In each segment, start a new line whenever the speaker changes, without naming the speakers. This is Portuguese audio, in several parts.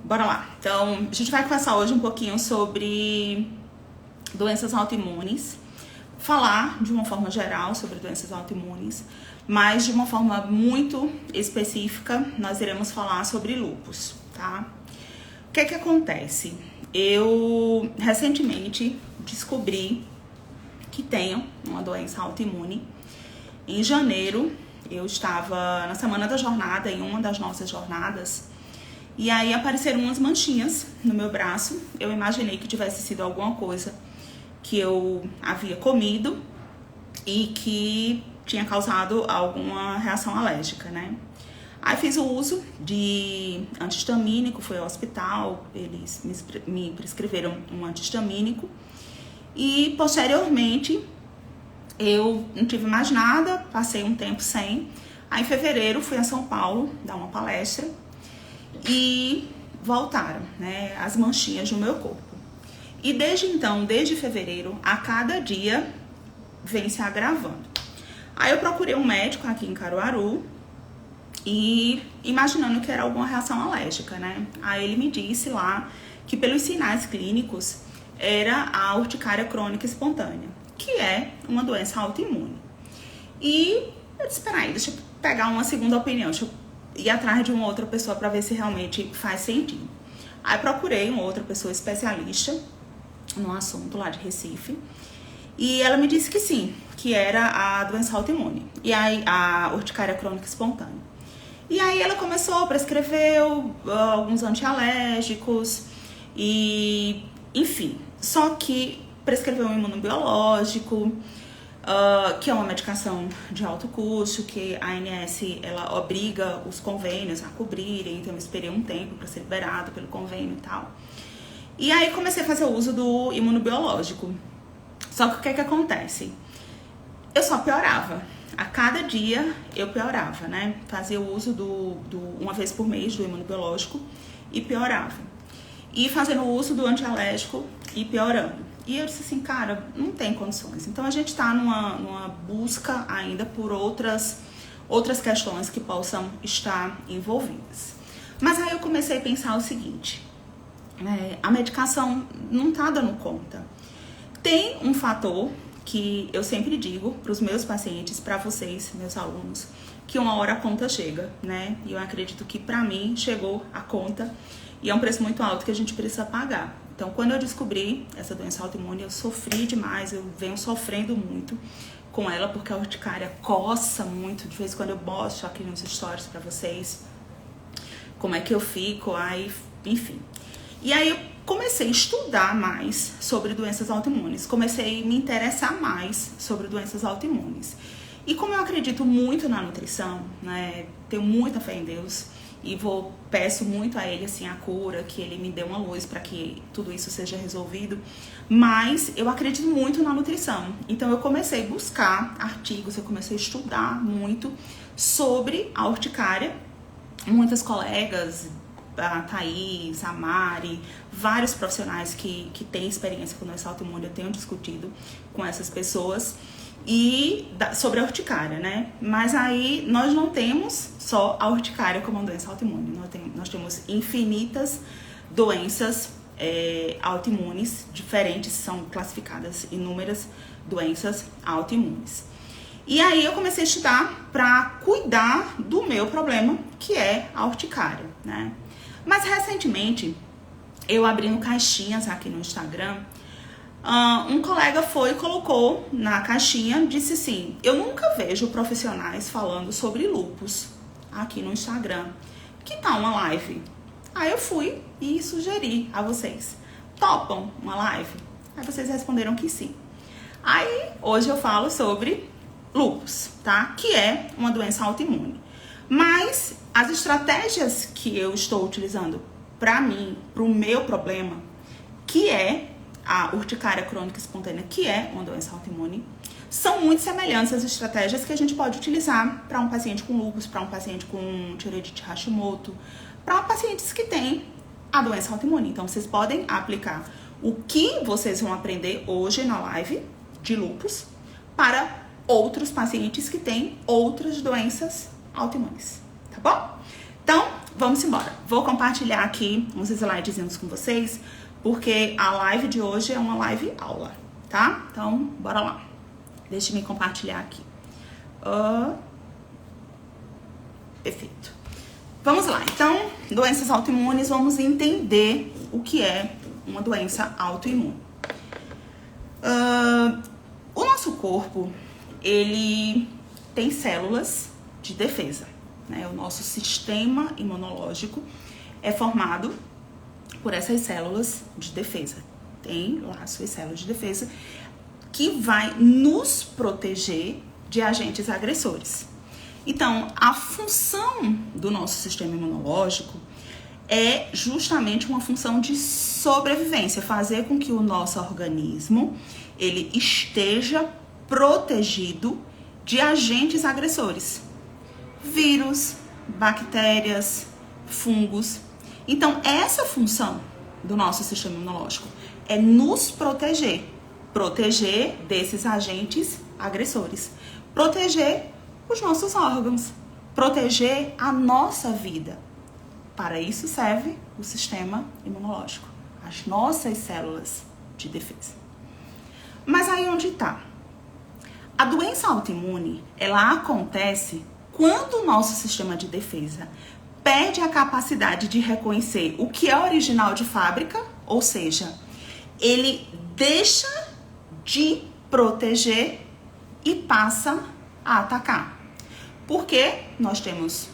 Bora lá. Então, a gente vai conversar hoje um pouquinho sobre doenças autoimunes, falar de uma forma geral sobre doenças autoimunes, mas de uma forma muito específica, nós iremos falar sobre lúpus, tá? O que é que acontece? Eu recentemente descobri que tenho uma doença autoimune. Em janeiro, eu estava na semana da jornada, em uma das nossas jornadas, e aí apareceram umas manchinhas no meu braço. Eu imaginei que tivesse sido alguma coisa que eu havia comido e que tinha causado alguma reação alérgica, né? Aí fiz o uso de antihistamínico, fui ao hospital, eles me prescreveram um antihistamínico e posteriormente eu não tive mais nada, passei um tempo sem. Aí em fevereiro fui a São Paulo dar uma palestra e voltaram, né, as manchinhas no meu corpo. E desde então, desde fevereiro, a cada dia vem se agravando. Aí eu procurei um médico aqui em Caruaru e imaginando que era alguma reação alérgica, né? Aí ele me disse lá que pelos sinais clínicos era a urticária crônica espontânea, que é uma doença autoimune. E eu disse, peraí, deixa eu pegar uma segunda opinião, deixa eu ir atrás de uma outra pessoa para ver se realmente faz sentido. Aí procurei uma outra pessoa especialista no assunto lá de Recife, e ela me disse que sim, que era a doença autoimune, e aí a urticária crônica espontânea. E aí ela começou, prescreveu alguns antialérgicos, e enfim, só que prescreveu um imunobiológico, que é uma medicação de alto custo, que a ANS ela obriga os convênios a cobrirem, então eu esperei um tempo para ser liberado pelo convênio e tal. E aí comecei a fazer o uso do imunobiológico. Só que o que é que acontece? Eu só piorava. A cada dia eu piorava, né? Fazia o uso uma vez por mês do imunobiológico e piorava. E fazendo o uso do antialérgico e piorando. E eu disse assim, cara, não tem condições. Então a gente tá numa busca ainda por outras questões que possam estar envolvidas. Mas aí eu comecei a pensar o seguinte, a medicação não tá dando conta. Tem um fator que eu sempre digo para os meus pacientes, para vocês, meus alunos, que uma hora a conta chega, né? E eu acredito que para mim chegou a conta e é um preço muito alto que a gente precisa pagar. Então, quando eu descobri essa doença autoimune, eu sofri demais, eu venho sofrendo muito com ela, porque a urticária coça muito. De vez em quando eu mostro aqui nos stories pra vocês como é que eu fico, aí, enfim. E aí eu comecei a estudar mais sobre doenças autoimunes, comecei a me interessar mais sobre doenças autoimunes. E como eu acredito muito na nutrição, né, tenho muita fé em Deus, e peço muito a ele assim a cura, que ele me dê uma luz para que tudo isso seja resolvido, mas eu acredito muito na nutrição. Então eu comecei a buscar artigos, eu comecei a estudar muito sobre a urticária. Muitas colegas, a Thaís, a Mari, vários profissionais que têm experiência com doença autoimune, eu tenho discutido com essas pessoas e sobre a urticária, né? Mas aí nós não temos só a urticária como uma doença autoimune, nós temos infinitas doenças autoimunes diferentes, são classificadas inúmeras doenças autoimunes. E aí eu comecei a estudar para cuidar do meu problema, que é a urticária, né? Mas recentemente eu abrindo caixinhas aqui no Instagram, um colega foi e colocou na caixinha, disse assim, eu nunca vejo profissionais falando sobre lúpus aqui no Instagram, que tal uma live? Aí eu fui e sugeri a vocês, topam uma live? Aí vocês responderam que sim. Aí hoje eu falo sobre lúpus, tá? Que é uma doença autoimune. Mas as estratégias que eu estou utilizando para mim, para o meu problema, que é a urticária crônica espontânea, que é uma doença autoimune, são muito semelhantes às estratégias que a gente pode utilizar para um paciente com lúpus, para um paciente com tireoidite Hashimoto, para pacientes que têm a doença autoimune. Então, vocês podem aplicar o que vocês vão aprender hoje na live de lúpus para outros pacientes que têm outras doenças autoimunes, tá bom? Então, vamos embora. Vou compartilhar aqui uns slidezinhos com vocês, porque a live de hoje é uma live aula, tá? Então, bora lá. Deixa eu compartilhar aqui. Perfeito. Vamos lá. Então, doenças autoimunes, vamos entender o que é uma doença autoimune. O nosso corpo, ele tem células de defesa, né? O nosso sistema imunológico é formado por essas células de defesa. Tem lá suas células de defesa que vai nos proteger de agentes agressores. Então, a função do nosso sistema imunológico é justamente uma função de sobrevivência, fazer com que o nosso organismo ele esteja protegido de agentes agressores, vírus, bactérias, fungos. Então, essa função do nosso sistema imunológico é nos proteger desses agentes agressores, proteger os nossos órgãos, proteger a nossa vida. Para isso serve o sistema imunológico, as nossas células de defesa. Mas aí onde está? A doença autoimune, ela acontece quando o nosso sistema de defesa perde a capacidade de reconhecer o que é original de fábrica, ou seja, ele deixa de proteger e passa a atacar. Porque nós temos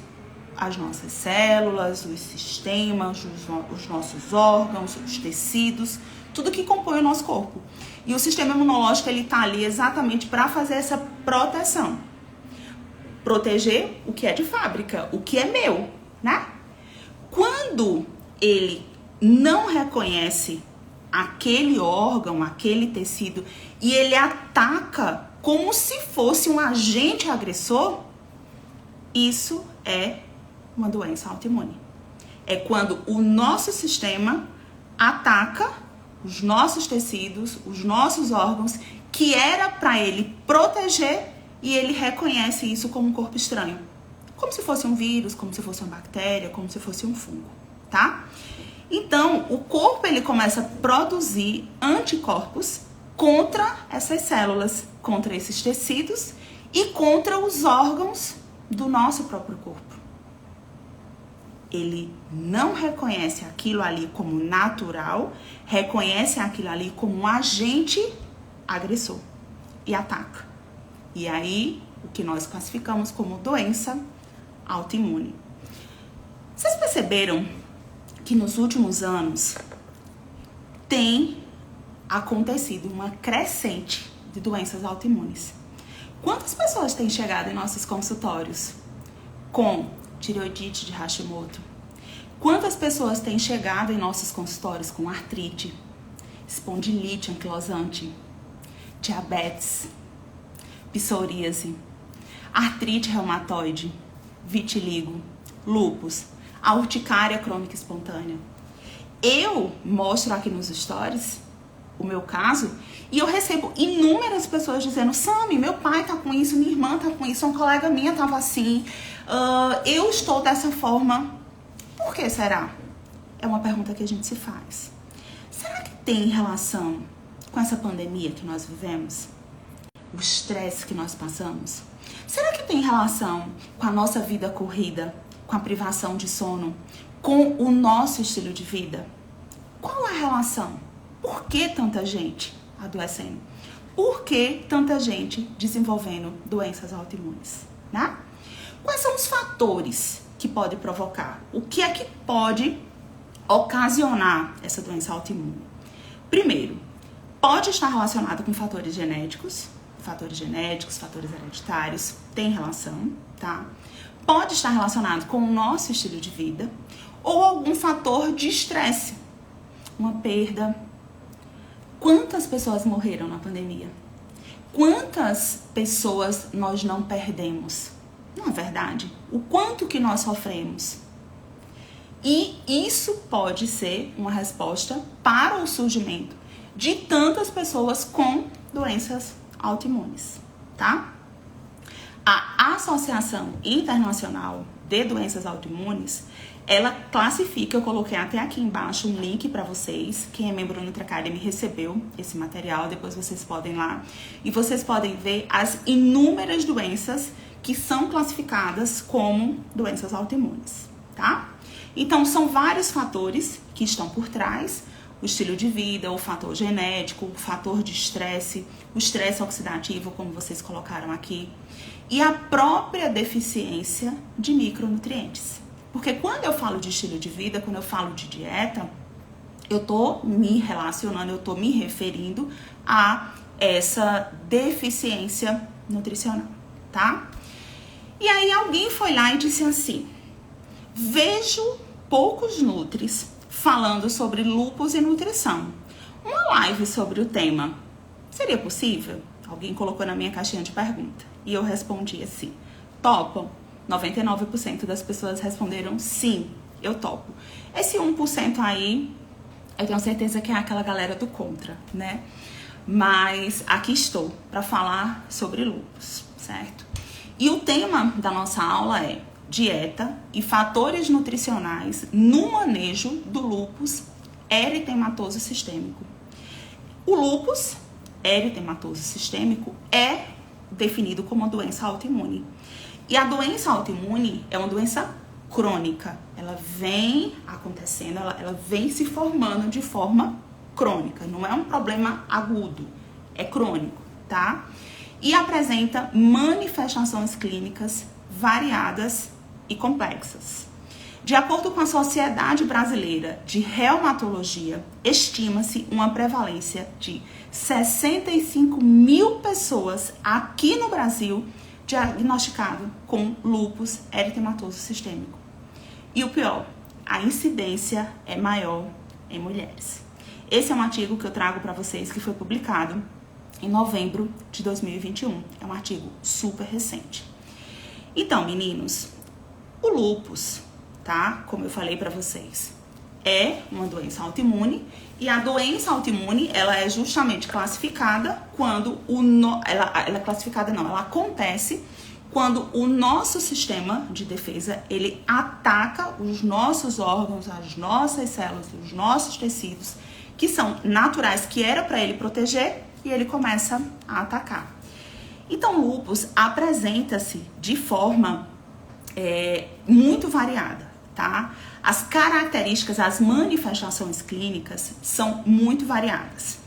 as nossas células, os sistemas, os nossos órgãos, os tecidos, tudo que compõe o nosso corpo. E o sistema imunológico, ele tá ali exatamente para fazer essa proteção. Proteger o que é de fábrica, o que é meu, né? Quando ele não reconhece aquele órgão, aquele tecido, e ele ataca como se fosse um agente agressor, isso é uma doença autoimune. É quando o nosso sistema ataca os nossos tecidos, os nossos órgãos, que era para ele proteger, e ele reconhece isso como um corpo estranho. Como se fosse um vírus, como se fosse uma bactéria, como se fosse um fungo, tá? Então, o corpo ele começa a produzir anticorpos contra essas células, contra esses tecidos e contra os órgãos do nosso próprio corpo. Ele não reconhece aquilo ali como natural, reconhece aquilo ali como um agente agressor e ataca. E aí, o que nós classificamos como doença autoimune. Vocês perceberam que nos últimos anos tem acontecido uma crescente de doenças autoimunes? Quantas pessoas têm chegado em nossos consultórios com tireoidite de Hashimoto? Quantas pessoas têm chegado em nossos consultórios com artrite, espondilite anquilosante, diabetes, psoríase, artrite reumatoide, vitiligo, lúpus, a urticária crônica espontânea? Eu mostro aqui nos stories o meu caso e eu recebo inúmeras pessoas dizendo: Sami, meu pai tá com isso, minha irmã tá com isso, uma colega minha tava assim, eu estou dessa forma. Por que será? É uma pergunta que a gente se faz. Será que tem relação com essa pandemia que nós vivemos? O estresse que nós passamos? Será que tem relação com a nossa vida corrida, com a privação de sono, com o nosso estilo de vida? Qual a relação? Por que tanta gente adoecendo? Por que tanta gente desenvolvendo doenças autoimunes, né? Quais são os fatores que podem provocar? O que é que pode ocasionar essa doença autoimune? Primeiro, pode estar relacionado com fatores genéticos, fatores hereditários, tem relação, tá? Pode estar relacionado com o nosso estilo de vida ou algum fator de estresse, uma perda. Quantas pessoas morreram na pandemia? Quantas pessoas nós não perdemos? Não é verdade? O quanto que nós sofremos? E isso pode ser uma resposta para o surgimento de tantas pessoas com doenças autoimunes, tá? A Associação Internacional de Doenças Autoimunes, ela classifica, eu coloquei até aqui embaixo um link para vocês. Quem é membro Nutri Academy recebeu esse material, depois vocês podem ir lá. E vocês podem ver as inúmeras doenças que são classificadas como doenças autoimunes, tá? Então, são vários fatores que estão por trás. O estilo de vida, o fator genético, o fator de estresse, o estresse oxidativo, como vocês colocaram aqui, e a própria deficiência de micronutrientes. Porque quando eu falo de estilo de vida, quando eu falo de dieta, eu tô me relacionando, eu tô me referindo a essa deficiência nutricional, tá? E aí alguém foi lá e disse assim: vejo poucos nutris falando sobre lúpus e nutrição. Uma live sobre o tema seria possível? Alguém colocou na minha caixinha de pergunta. E eu respondi assim: topam? 99% das pessoas responderam sim, eu topo. Esse 1% aí, eu tenho certeza que é aquela galera do contra, né? Mas aqui estou para falar sobre lúpus, certo? E o tema da nossa aula é dieta e fatores nutricionais no manejo do lúpus eritematoso sistêmico. O lúpus eritematoso sistêmico é definido como uma doença autoimune. E a doença autoimune é uma doença crônica. Ela vem acontecendo, ela vem se formando de forma crônica. Não é um problema agudo, é crônico, tá? E apresenta manifestações clínicas variadas e complexas. De acordo com a Sociedade Brasileira de Reumatologia, estima-se uma prevalência de 65 mil pessoas aqui no Brasil diagnosticado com lúpus eritematoso sistêmico. E o pior, a incidência é maior em mulheres. Esse é um artigo que eu trago para vocês que foi publicado em novembro de 2021. É um artigo super recente. Então, meninos, o lúpus, tá? Como eu falei para vocês, é uma doença autoimune e a doença autoimune, ela é justamente classificada quando ela acontece quando o nosso sistema de defesa, ele ataca os nossos órgãos, as nossas células, os nossos tecidos, que são naturais, que era para ele proteger, e ele começa a atacar. Então, o lúpus apresenta-se de forma muito variada, tá? As características, as manifestações clínicas são muito variadas.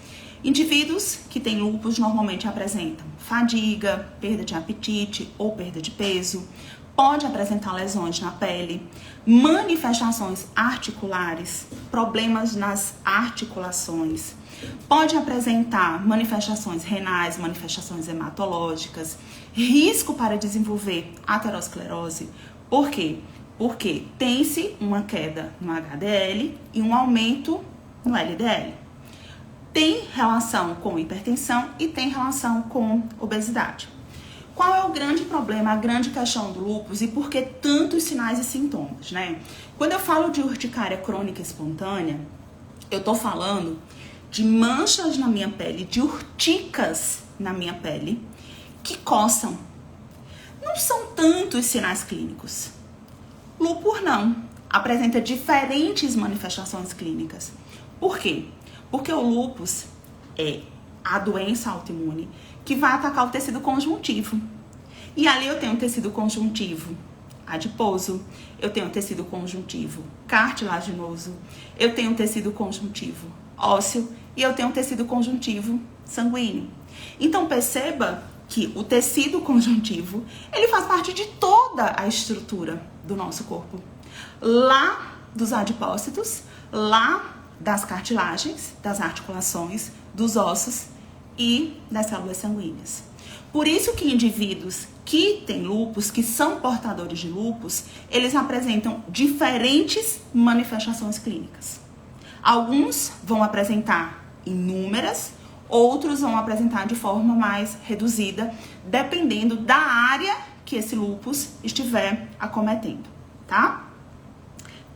Indivíduos que têm lúpus normalmente apresentam fadiga, perda de apetite ou perda de peso, pode apresentar lesões na pele, manifestações articulares, problemas nas articulações, pode apresentar manifestações renais, manifestações hematológicas, risco para desenvolver aterosclerose. Por quê? Porque tem-se uma queda no HDL e um aumento no LDL. Tem relação com hipertensão e tem relação com obesidade. Qual é o grande problema, a grande questão do lúpus e por que tantos sinais e sintomas, né? Quando eu falo de urticária crônica espontânea, eu tô falando de manchas na minha pele, de urticas na minha pele que coçam. Não são tantos sinais clínicos. Lúpus não, apresenta diferentes manifestações clínicas. Por quê? Porque o lúpus é a doença autoimune que vai atacar o tecido conjuntivo. E ali eu tenho tecido conjuntivo adiposo, eu tenho tecido conjuntivo cartilaginoso, eu tenho tecido conjuntivo ósseo e eu tenho tecido conjuntivo sanguíneo. Então perceba que o tecido conjuntivo, ele faz parte de toda a estrutura do nosso corpo. Lá dos adipócitos, lá das cartilagens, das articulações, dos ossos e das células sanguíneas. Por isso que indivíduos que têm lúpus, que são portadores de lúpus, eles apresentam diferentes manifestações clínicas. Alguns vão apresentar inúmeras, outros vão apresentar de forma mais reduzida, dependendo da área que esse lúpus estiver acometendo, tá?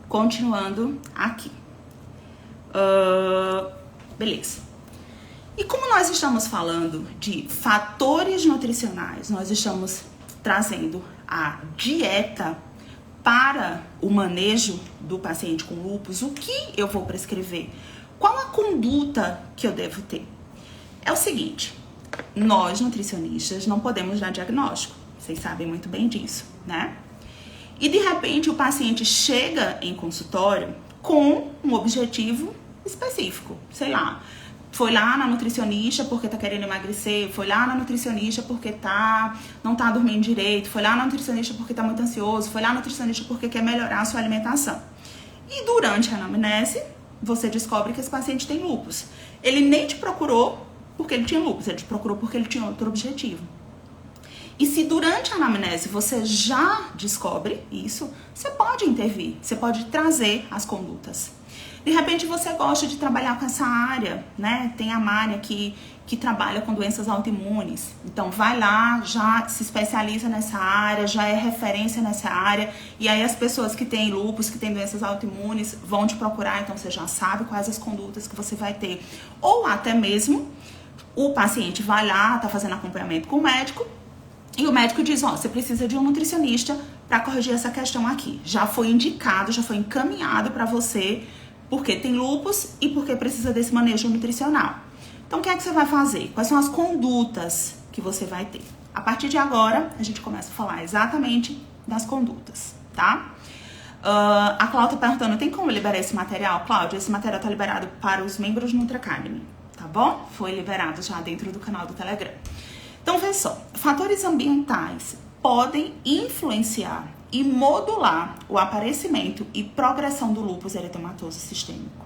Continuando aqui. Beleza. E como nós estamos falando de fatores nutricionais, nós estamos trazendo a dieta para o manejo do paciente com lúpus, o que eu vou prescrever? Qual a conduta que eu devo ter? É o seguinte, nós nutricionistas não podemos dar diagnóstico, vocês sabem muito bem disso, né? E de repente o paciente chega em consultório com um objetivo específico, sei lá, foi lá na nutricionista porque tá querendo emagrecer, foi lá na nutricionista porque não tá dormindo direito, foi lá na nutricionista porque tá muito ansioso, foi lá na nutricionista porque quer melhorar a sua alimentação. E durante a anamnese, você descobre que esse paciente tem lúpus. Ele nem te procurou porque ele tinha lúpus, ele te procurou porque ele tinha outro objetivo. E se durante a anamnese você já descobre isso, você pode intervir, você pode trazer as condutas. De repente você gosta de trabalhar com essa área, né? Tem a Mária que trabalha com doenças autoimunes. Então vai lá, já se especializa nessa área, já é referência nessa área. E aí as pessoas que têm lúpus, que têm doenças autoimunes, vão te procurar. Então você já sabe quais as condutas que você vai ter. Ou até mesmo o paciente vai lá, tá fazendo acompanhamento com o médico. E o médico diz, ó, você precisa de um nutricionista para corrigir essa questão aqui. Já foi indicado, já foi encaminhado para você porque tem lúpus e porque precisa desse manejo nutricional. Então, o que é que você vai fazer? Quais são as condutas que você vai ter? A partir de agora, a gente começa a falar exatamente das condutas, tá? A Cláudia tá perguntando, tem como liberar esse material? Cláudia, esse material tá liberado para os membros do Nutra Academy, tá bom? Foi liberado já dentro do canal do Telegram. Então, vê só, fatores ambientais podem influenciar e modular o aparecimento e progressão do lúpus eritematoso sistêmico.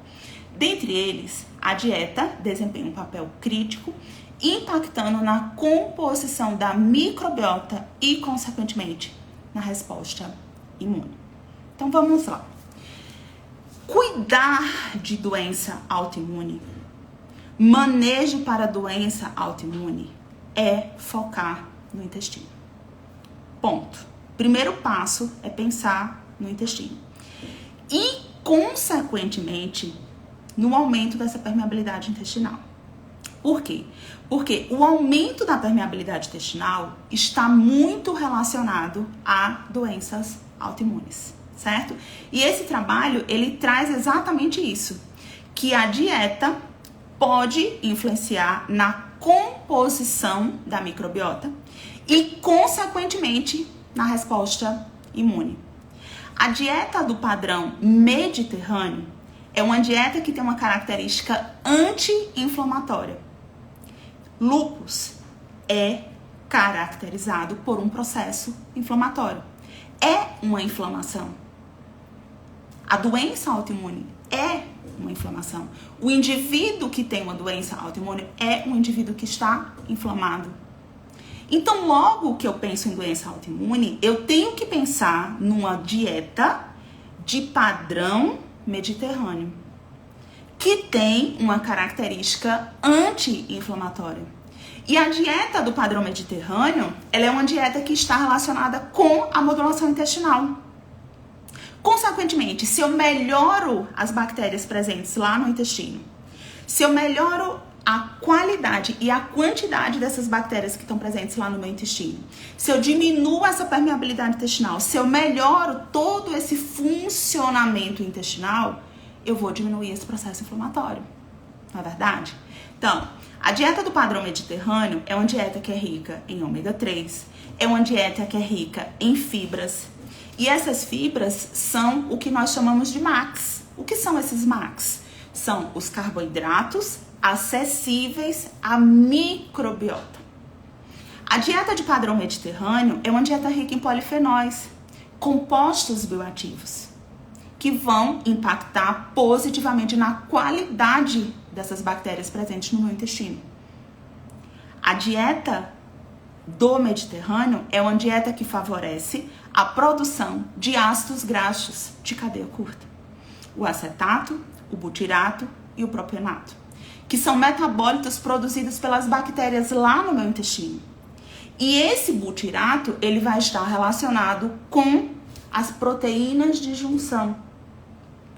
Dentre eles, a dieta desempenha um papel crítico, impactando na composição da microbiota e, consequentemente, na resposta imune. Então, vamos lá. Cuidar de doença autoimune, manejo para doença autoimune, é focar no intestino. Ponto. Primeiro passo é pensar no intestino. E, consequentemente, no aumento dessa permeabilidade intestinal. Por quê? Porque o aumento da permeabilidade intestinal está muito relacionado a doenças autoimunes, certo? E esse trabalho, ele traz exatamente isso, que a dieta pode influenciar na composição da microbiota e, consequentemente, na resposta imune. A dieta do padrão mediterrâneo é uma dieta que tem uma característica anti-inflamatória. Lúpus é caracterizado por um processo inflamatório. É uma inflamação. A doença autoimune é uma inflamação. O indivíduo que tem uma doença autoimune é um indivíduo que está inflamado. Então, logo que eu penso em doença autoimune, eu tenho que pensar numa dieta de padrão mediterrâneo, que tem uma característica anti-inflamatória. E a dieta do padrão mediterrâneo, ela é uma dieta que está relacionada com a modulação intestinal. Consequentemente, se eu melhoro as bactérias presentes lá no intestino, se eu melhoro a qualidade e a quantidade dessas bactérias que estão presentes lá no meu intestino, se eu diminuo essa permeabilidade intestinal, se eu melhoro todo esse funcionamento intestinal, eu vou diminuir esse processo inflamatório. Não é verdade? Então, a dieta do padrão mediterrâneo é uma dieta que é rica em ômega 3, é uma dieta que é rica em fibras, e essas fibras são o que nós chamamos de MACs. O que são esses MACs? São os carboidratos acessíveis à microbiota. A dieta de padrão mediterrâneo é uma dieta rica em polifenóis, compostos bioativos, que vão impactar positivamente na qualidade dessas bactérias presentes no meu intestino. A dieta do Mediterrâneo é uma dieta que favorece a produção de ácidos graxos de cadeia curta. O acetato, o butirato e o propionato, que são metabólitos produzidos pelas bactérias lá no meu intestino. E esse butirato, ele vai estar relacionado com as proteínas de junção,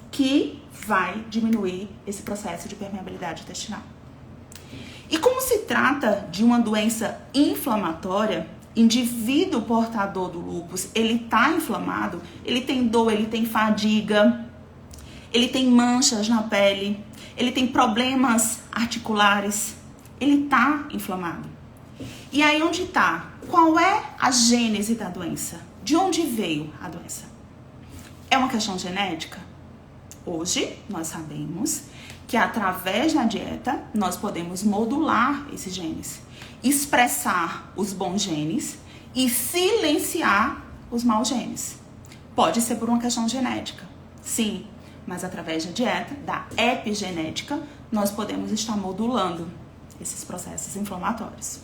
que vai diminuir esse processo de permeabilidade intestinal. E como se trata de uma doença inflamatória, indivíduo portador do lúpus, ele tá inflamado, ele tem dor, ele tem fadiga, ele tem manchas na pele, ele tem problemas articulares, ele tá inflamado. E aí onde tá? Qual é a gênese da doença? De onde veio a doença? É uma questão genética? Hoje nós sabemos que através da dieta nós podemos modular esses genes, expressar os bons genes e silenciar os maus genes. Pode ser por uma questão genética, sim, mas através da dieta, da epigenética, nós podemos estar modulando esses processos inflamatórios.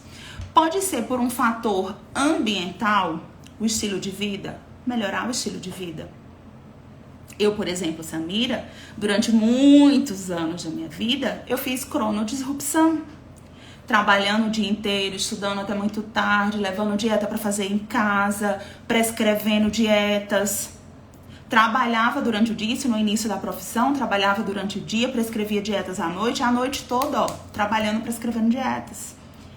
Pode ser por um fator ambiental, o estilo de vida, melhorar o estilo de vida. Eu, por exemplo, Samira, durante muitos anos da minha vida, eu fiz cronodisrupção. Trabalhando o dia inteiro, estudando até muito tarde, levando dieta para fazer em casa, prescrevendo dietas. Trabalhava durante o dia, isso no início da profissão, trabalhava durante o dia, prescrevia dietas à noite toda, ó, trabalhando, prescrevendo dietas.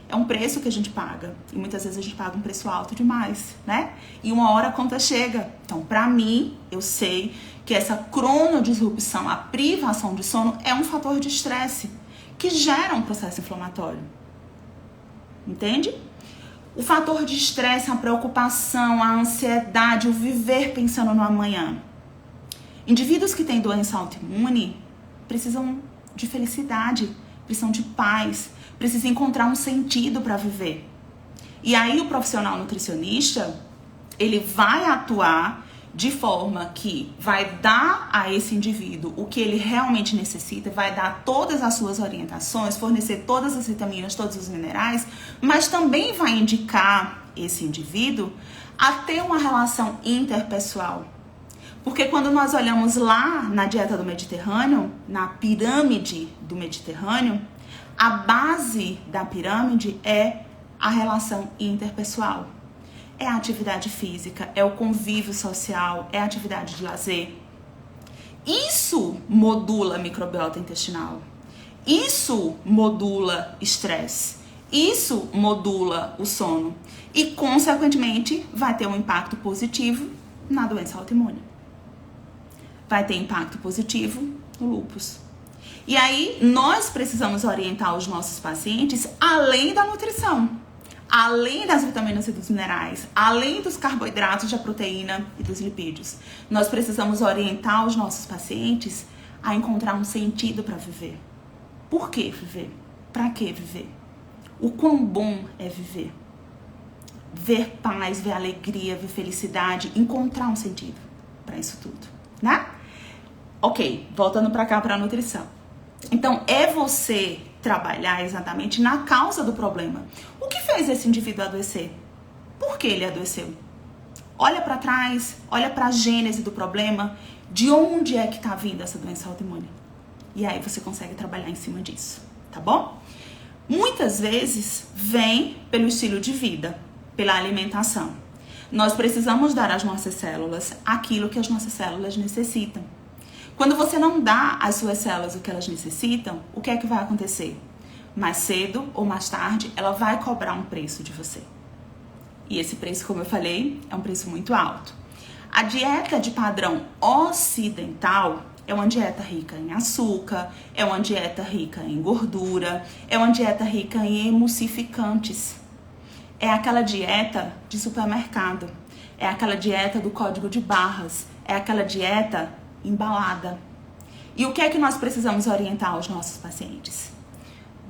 É um preço que a gente paga. E muitas vezes a gente paga um preço alto demais, né? E uma hora a conta chega. Então, pra mim, eu sei que essa cronodisrupção, a privação de sono, é um fator de estresse que gera um processo inflamatório. Entende? O fator de estresse, a preocupação, a ansiedade, o viver pensando no amanhã. Indivíduos que têm doença autoimune precisam de felicidade, precisam de paz, precisam encontrar um sentido para viver. E aí o profissional nutricionista, ele vai atuar de forma que vai dar a esse indivíduo o que ele realmente necessita, vai dar todas as suas orientações, fornecer todas as vitaminas, todos os minerais, mas também vai indicar esse indivíduo a ter uma relação interpessoal. Porque quando nós olhamos lá na dieta do Mediterrâneo, na pirâmide do Mediterrâneo, a base da pirâmide é a relação interpessoal. É a atividade física, é o convívio social, é a atividade de lazer. Isso modula a microbiota intestinal. Isso modula estresse. Isso modula o sono. E, consequentemente, vai ter um impacto positivo na doença autoimune. Vai ter impacto positivo no lúpus. E aí, nós precisamos orientar os nossos pacientes além da nutrição. Além das vitaminas e dos minerais, além dos carboidratos, da proteína e dos lipídios, nós precisamos orientar os nossos pacientes a encontrar um sentido para viver. Por que viver? Para que viver? O quão bom é viver? Ver paz, ver alegria, ver felicidade, encontrar um sentido para isso tudo, né? Ok, voltando para cá para a nutrição. Então, é você trabalhar exatamente na causa do problema. O que fez esse indivíduo adoecer? Por que ele adoeceu? Olha para trás, olha para a gênese do problema, de onde é que está vindo essa doença autoimune. E aí você consegue trabalhar em cima disso, tá bom? Muitas vezes vem pelo estilo de vida, pela alimentação. Nós precisamos dar às nossas células aquilo que as nossas células necessitam. Quando você não dá às suas células o que elas necessitam, o que é que vai acontecer? Mais cedo ou mais tarde, ela vai cobrar um preço de você. E esse preço, como eu falei, é um preço muito alto. A dieta de padrão ocidental é uma dieta rica em açúcar, é uma dieta rica em gordura, é uma dieta rica em emulsificantes. É aquela dieta de supermercado, é aquela dieta do código de barras, é aquela dieta embalada. E o que é que nós precisamos orientar aos nossos pacientes?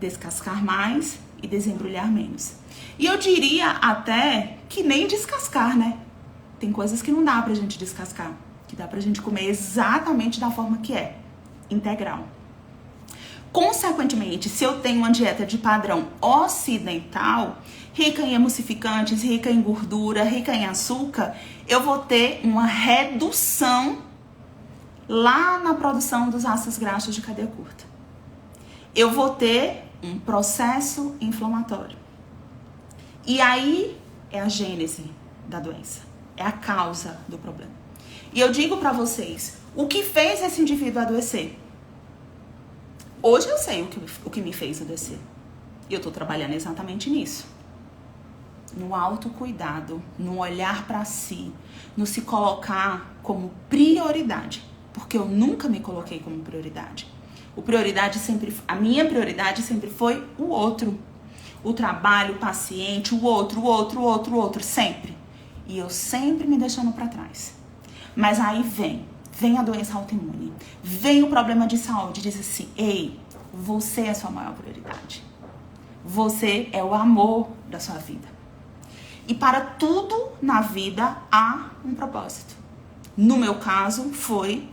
Descascar mais e desembrulhar menos. E eu diria até que nem descascar, né? Tem coisas que não dá pra gente descascar, que dá pra gente comer exatamente da forma que é, integral. Consequentemente, se eu tenho uma dieta de padrão ocidental, rica em emulsificantes, rica em gordura, rica em açúcar, eu vou ter uma redução lá na produção dos ácidos graxos de cadeia curta. Eu vou ter um processo inflamatório. E aí é a gênese da doença, é a causa do problema. E eu digo pra vocês, o que fez esse indivíduo adoecer? Hoje eu sei o que me fez adoecer. E eu tô trabalhando exatamente nisso. no autocuidado, no olhar para si, no se colocar como prioridade, porque eu nunca me coloquei como prioridade. A minha prioridade sempre foi o outro, o trabalho, o paciente, o outro, sempre. E eu sempre me deixando para trás. Mas aí vem a doença autoimune, vem o problema de saúde, diz assim: ei, você é a sua maior prioridade. Você é o amor da sua vida. E para tudo na vida há um propósito. No meu caso, foi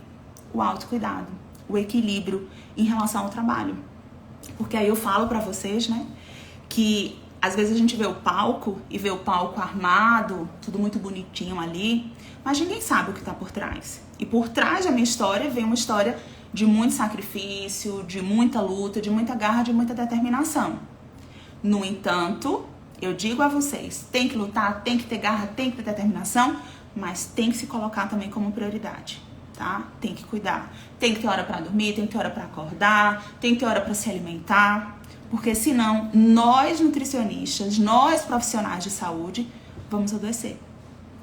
o autocuidado, o equilíbrio em relação ao trabalho. Porque aí eu falo pra vocês, né, que às vezes a gente vê o palco e vê o palco armado, tudo muito bonitinho ali, mas ninguém sabe o que tá por trás. E por trás da minha história vem uma história de muito sacrifício, de muita luta, de muita garra, de muita determinação. No entanto, eu digo a vocês, tem que lutar, tem que ter garra, tem que ter determinação, mas tem que se colocar também como prioridade, tá? Tem que cuidar. Tem que ter hora pra dormir, tem que ter hora pra acordar, tem que ter hora pra se alimentar, porque senão nós nutricionistas, nós profissionais de saúde, vamos adoecer,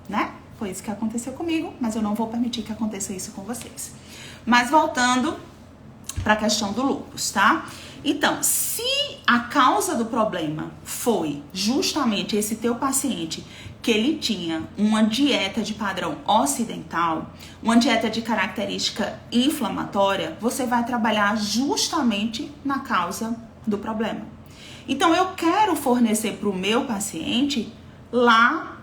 né? Foi isso que aconteceu comigo, mas eu não vou permitir que aconteça isso com vocês. Mas voltando para a questão do lúpus, tá? Então, se a causa do problema foi justamente esse teu paciente, que ele tinha uma dieta de padrão ocidental, uma dieta de característica inflamatória, você vai trabalhar justamente na causa do problema. Então, eu quero fornecer para o meu paciente lá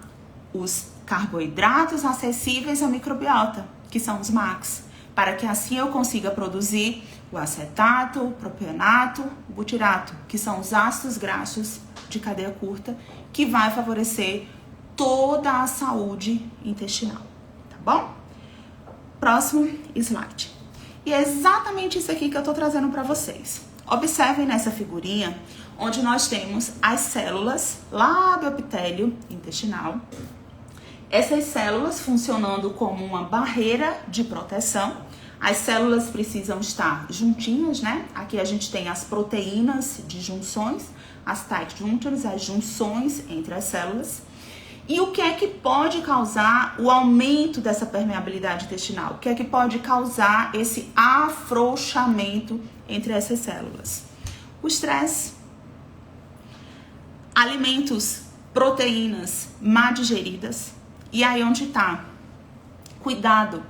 os carboidratos acessíveis à microbiota, que são os MACs, para que assim eu consiga produzir o acetato, o propionato, o butirato, que são os ácidos graxos de cadeia curta, que vai favorecer toda a saúde intestinal, tá bom? Próximo slide. E é exatamente isso aqui que eu tô trazendo para vocês. Observem nessa figurinha, onde nós temos as células lá do epitélio intestinal. Essas células funcionando como uma barreira de proteção. As células precisam estar juntinhas, né? Aqui a gente tem as proteínas de junções, as tight junctions, as junções entre as células. E o que é que pode causar o aumento dessa permeabilidade intestinal? O que é que pode causar esse afrouxamento entre essas células? O estresse, alimentos, proteínas mal digeridas. E aí onde tá? Cuidado.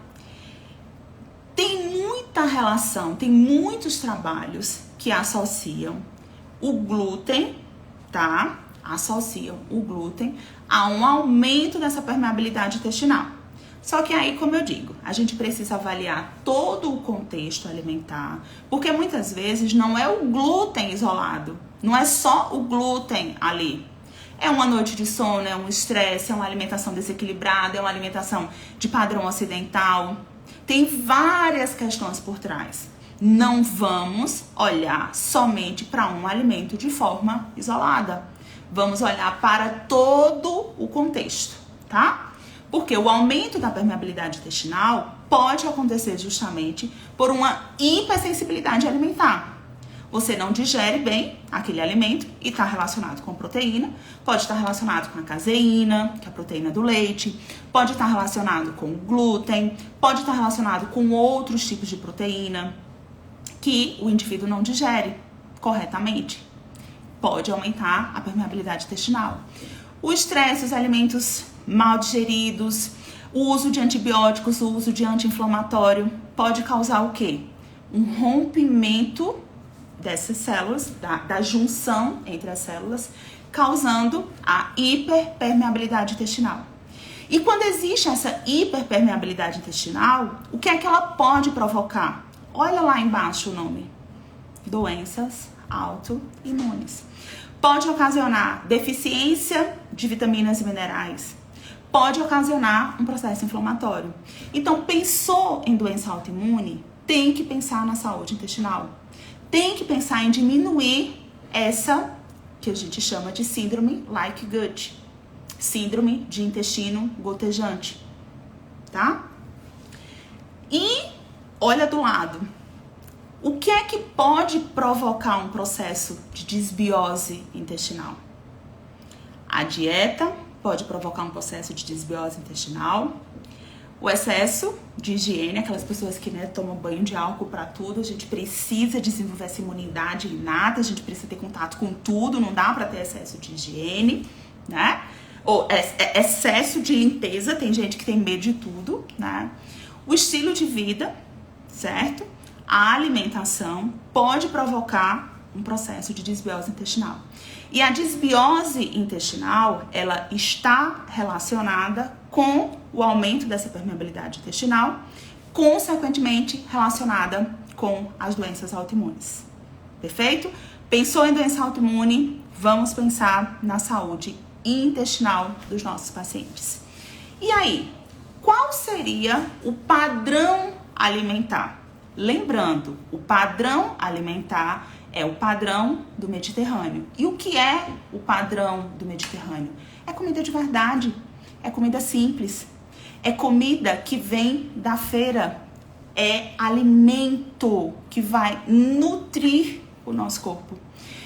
Tem muita relação, tem muitos trabalhos que associam o glúten, tá? Associam o glúten a um aumento dessa permeabilidade intestinal. Só que aí, como eu digo, a gente precisa avaliar todo o contexto alimentar, porque muitas vezes não é o glúten isolado, não é só o glúten ali. É uma noite de sono, é um estresse, é uma alimentação desequilibrada, é uma alimentação de padrão ocidental. Tem várias questões por trás. Não vamos olhar somente para um alimento de forma isolada. Vamos olhar para todo o contexto, tá? Porque o aumento da permeabilidade intestinal pode acontecer justamente por uma hipersensibilidade alimentar. Você não digere bem aquele alimento e está relacionado com proteína, pode estar relacionado com a caseína, que é a proteína do leite, pode estar relacionado com o glúten, pode estar relacionado com outros tipos de proteína que o indivíduo não digere corretamente. Pode aumentar a permeabilidade intestinal. O estresse, os alimentos mal digeridos, o uso de antibióticos, o uso de anti-inflamatório pode causar o quê? Um rompimento dessas células, da junção entre as células, causando a hiperpermeabilidade intestinal. E quando existe essa hiperpermeabilidade intestinal, o que é que ela pode provocar? Olha lá embaixo o nome. Doenças autoimunes. Pode ocasionar deficiência de vitaminas e minerais. Pode ocasionar um processo inflamatório. Então, pensou em doença autoimune? Tem que pensar na saúde intestinal. Tem que pensar em diminuir essa que a gente chama de síndrome like gut. Síndrome de intestino gotejante, tá? E olha do lado. O que é que pode provocar um processo de desbiose intestinal? A dieta pode provocar um processo de desbiose intestinal. O excesso de higiene, aquelas pessoas que tomam banho de álcool para tudo, a gente precisa desenvolver essa imunidade inata, a gente precisa ter contato com tudo, não dá para ter excesso de higiene, né? Ou excesso de limpeza, tem gente que tem medo de tudo, né? O estilo de vida, certo? A alimentação pode provocar um processo de desbiose intestinal. E a desbiose intestinal, ela está relacionada com o aumento dessa permeabilidade intestinal, consequentemente relacionada com as doenças autoimunes. Perfeito? Pensou em doença autoimune? Vamos pensar na saúde intestinal dos nossos pacientes. E aí, qual seria o padrão alimentar? Lembrando, o padrão alimentar é o padrão do Mediterrâneo. E o que é o padrão do Mediterrâneo? É comida de verdade, é comida simples, é comida que vem da feira, é alimento que vai nutrir o nosso corpo.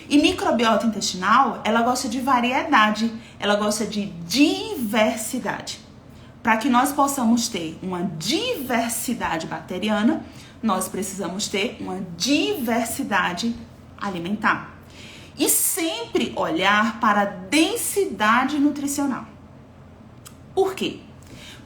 E microbiota intestinal, ela gosta de variedade, ela gosta de diversidade. Para que nós possamos ter uma diversidade bacteriana, nós precisamos ter uma diversidade alimentar. E sempre olhar para a densidade nutricional. Por quê?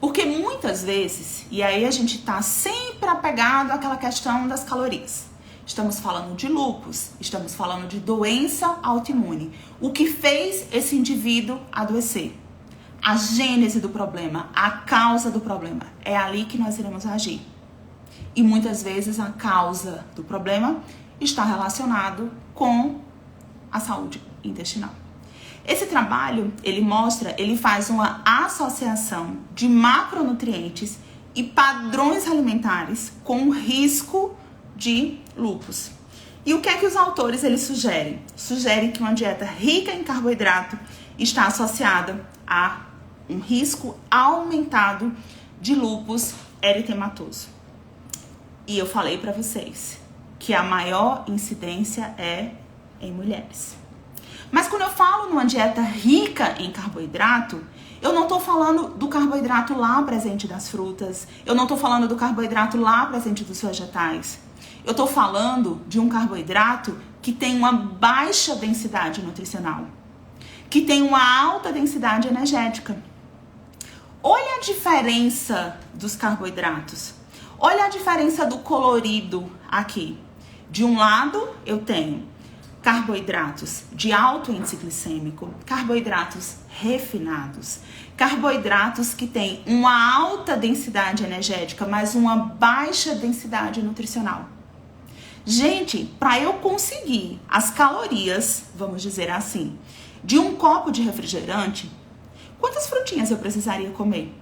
Porque muitas vezes, e aí a gente está sempre apegado àquela questão das calorias. Estamos falando de lúpus, estamos falando de doença autoimune. O que fez esse indivíduo adoecer? A gênese do problema, a causa do problema. É ali que nós iremos agir. E muitas vezes a causa do problema está relacionado com a saúde intestinal. Esse trabalho, ele faz uma associação de macronutrientes e padrões alimentares com o risco de lúpus. E o que é que os autores eles sugerem? Sugerem que uma dieta rica em carboidrato está associada a um risco aumentado de lúpus eritematoso. E eu falei para vocês que a maior incidência é em mulheres. Mas quando eu falo numa dieta rica em carboidrato, eu não estou falando do carboidrato lá presente das frutas, eu não estou falando do carboidrato lá presente dos vegetais. Eu estou falando de um carboidrato que tem uma baixa densidade nutricional, que tem uma alta densidade energética. Olha a diferença dos carboidratos. Olha a diferença do colorido aqui. De um lado, eu tenho carboidratos de alto índice glicêmico, carboidratos refinados, carboidratos que têm uma alta densidade energética, mas uma baixa densidade nutricional. Gente, para eu conseguir as calorias, vamos dizer assim, de um copo de refrigerante, quantas frutinhas eu precisaria comer?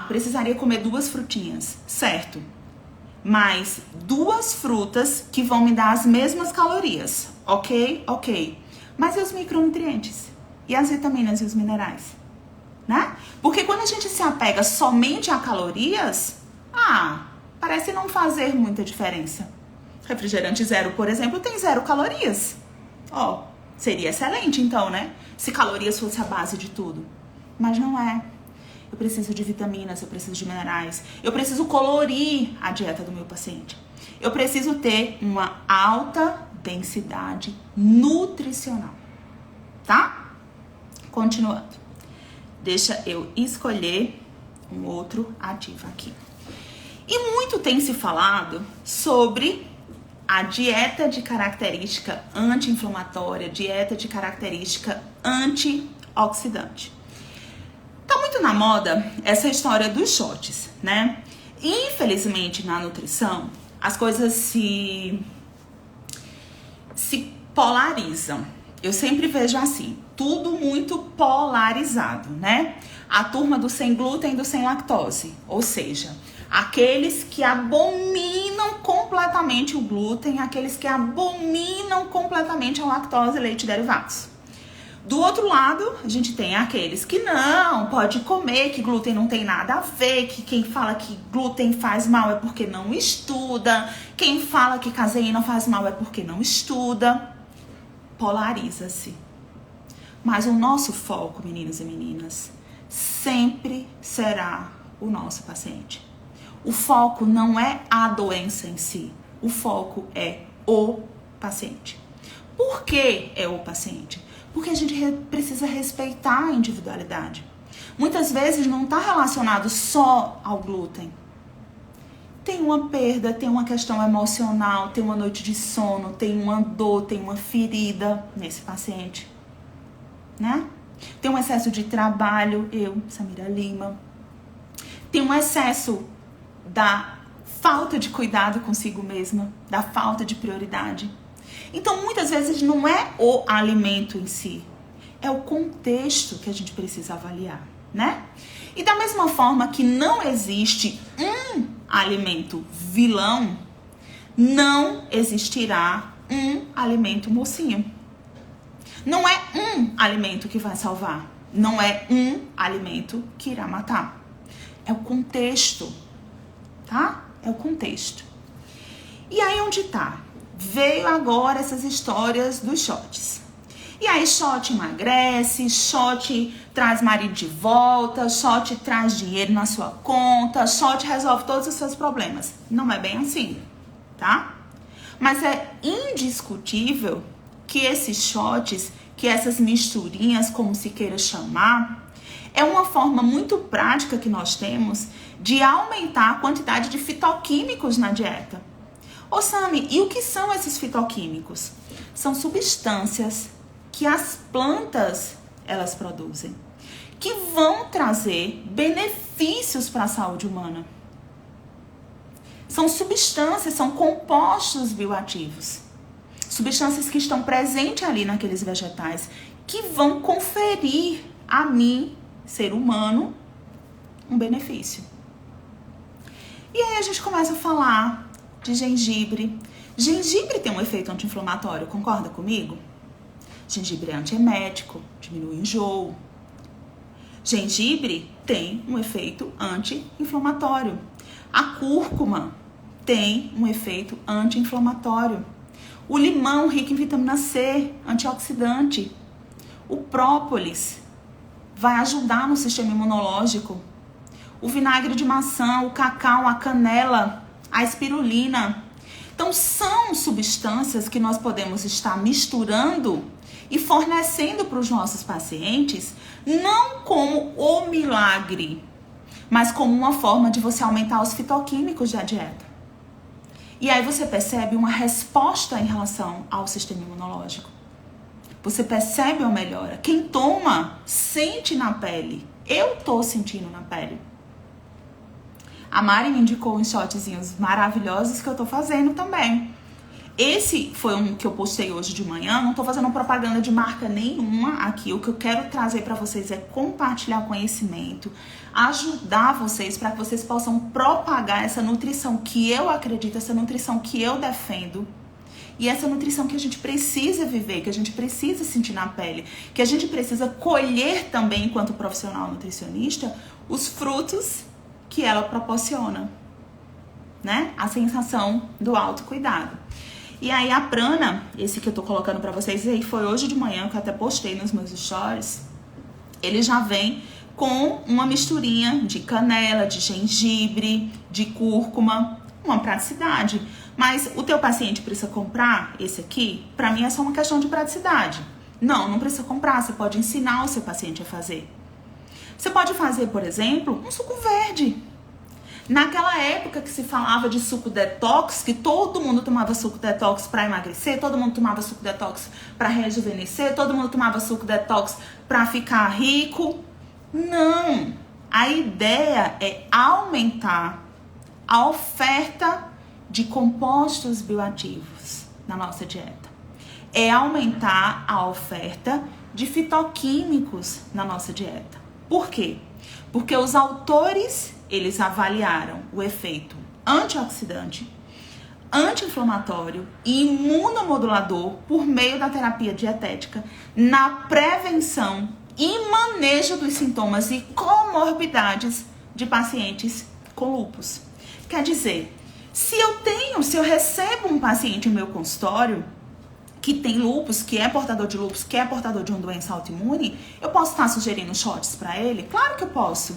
Precisaria comer 2 frutinhas, certo? Mas 2 frutas que vão me dar as mesmas calorias, ok? Mas e os micronutrientes? E as vitaminas e os minerais? Né? Porque quando a gente se apega somente a calorias, parece não fazer muita diferença. Refrigerante zero, por exemplo, tem 0 calorias. Seria excelente então, né? Se calorias fosse a base de tudo. Mas não é. Eu preciso de vitaminas, eu preciso de minerais. Eu preciso colorir a dieta do meu paciente. Eu preciso ter uma alta densidade nutricional. Tá? Continuando. Deixa eu escolher um outro ativo aqui. E muito tem se falado sobre a dieta de característica anti-inflamatória, dieta de característica antioxidante. Tá muito na moda essa história dos shots, né? Infelizmente, na nutrição, as coisas se polarizam. Eu sempre vejo assim, tudo muito polarizado, né? A turma do sem glúten e do sem lactose, ou seja, aqueles que abominam completamente o glúten, aqueles que abominam completamente a lactose e leite derivados. Do outro lado, a gente tem aqueles que não, pode comer, que glúten não tem nada a ver, que quem fala que glúten faz mal é porque não estuda, quem fala que caseína faz mal é porque não estuda. Polariza-se. Mas o nosso foco, meninos e meninas, sempre será o nosso paciente. O foco não é a doença em si, o foco é o paciente. Por que é o paciente? Porque a gente precisa respeitar a individualidade. Muitas vezes não está relacionado só ao glúten. Tem uma perda, tem uma questão emocional, tem uma noite de sono, tem uma dor, tem uma ferida nesse paciente, né? Tem um excesso de trabalho, Samira Lima. Tem um excesso da falta de cuidado consigo mesma, da falta de prioridade. Então, muitas vezes não é o alimento em si, é o contexto que a gente precisa avaliar, né? E da mesma forma que não existe um alimento vilão, não existirá um alimento mocinho. Não é um alimento que vai salvar, não é um alimento que irá matar. É o contexto, tá? É o contexto. E aí onde tá? Veio agora essas histórias dos shots. E aí shot emagrece, shot traz marido de volta, shot traz dinheiro na sua conta, shot resolve todos os seus problemas. Não é bem assim, tá? Mas é indiscutível que esses shots, que essas misturinhas, como se queira chamar, é uma forma muito prática que nós temos de aumentar a quantidade de fitoquímicos na dieta. Ô Sami, e o que são esses fitoquímicos? São substâncias que as plantas elas produzem, que vão trazer benefícios para a saúde humana. São substâncias, são compostos bioativos. Substâncias que estão presentes ali naqueles vegetais, que vão conferir a mim, ser humano, um benefício. E aí a gente começa a falar de gengibre. Gengibre tem um efeito anti-inflamatório, concorda comigo? Gengibre é antiemético, diminui o enjoo. Gengibre tem um efeito anti-inflamatório. A cúrcuma tem um efeito anti-inflamatório. O limão, rico em vitamina C, antioxidante. O própolis vai ajudar no sistema imunológico. O vinagre de maçã, o cacau, a canela, a espirulina. Então, são substâncias que nós podemos estar misturando e fornecendo para os nossos pacientes, não como o milagre, mas como uma forma de você aumentar os fitoquímicos da dieta. E aí você percebe uma resposta em relação ao sistema imunológico. Você percebe uma melhora. Quem toma, sente na pele. Eu tô sentindo na pele. A Mari me indicou uns shotzinhos maravilhosos que eu tô fazendo também. Esse foi um que eu postei hoje de manhã. Não tô fazendo propaganda de marca nenhuma aqui. O que eu quero trazer para vocês é compartilhar conhecimento, ajudar vocês para que vocês possam propagar essa nutrição que eu acredito, essa nutrição que eu defendo. E essa nutrição que a gente precisa viver, que a gente precisa sentir na pele, que a gente precisa colher também enquanto profissional nutricionista, os frutos que ela proporciona, né? A sensação do autocuidado. E aí a Prana, esse que eu tô colocando pra vocês aí, foi hoje de manhã, que eu até postei nos meus stories, ele já vem com uma misturinha de canela, de gengibre, de cúrcuma, uma praticidade. Mas o teu paciente precisa comprar esse aqui? Pra mim é só uma questão de praticidade. Não precisa comprar, você pode ensinar o seu paciente a fazer. Você pode fazer, por exemplo, um suco verde. Naquela época que se falava de suco detox, que todo mundo tomava suco detox para emagrecer, todo mundo tomava suco detox para rejuvenescer, todo mundo tomava suco detox para ficar rico. Não! A ideia é aumentar a oferta de compostos bioativos na nossa dieta. É aumentar a oferta de fitoquímicos na nossa dieta. Por quê? Porque os autores, eles avaliaram o efeito antioxidante, anti-inflamatório e imunomodulador por meio da terapia dietética na prevenção e manejo dos sintomas e comorbidades de pacientes com lúpus. Quer dizer, se eu recebo um paciente no meu consultório que tem lúpus, que é portador de lúpus, que é portador de uma doença autoimune, eu posso estar sugerindo shots para ele? Claro que eu posso.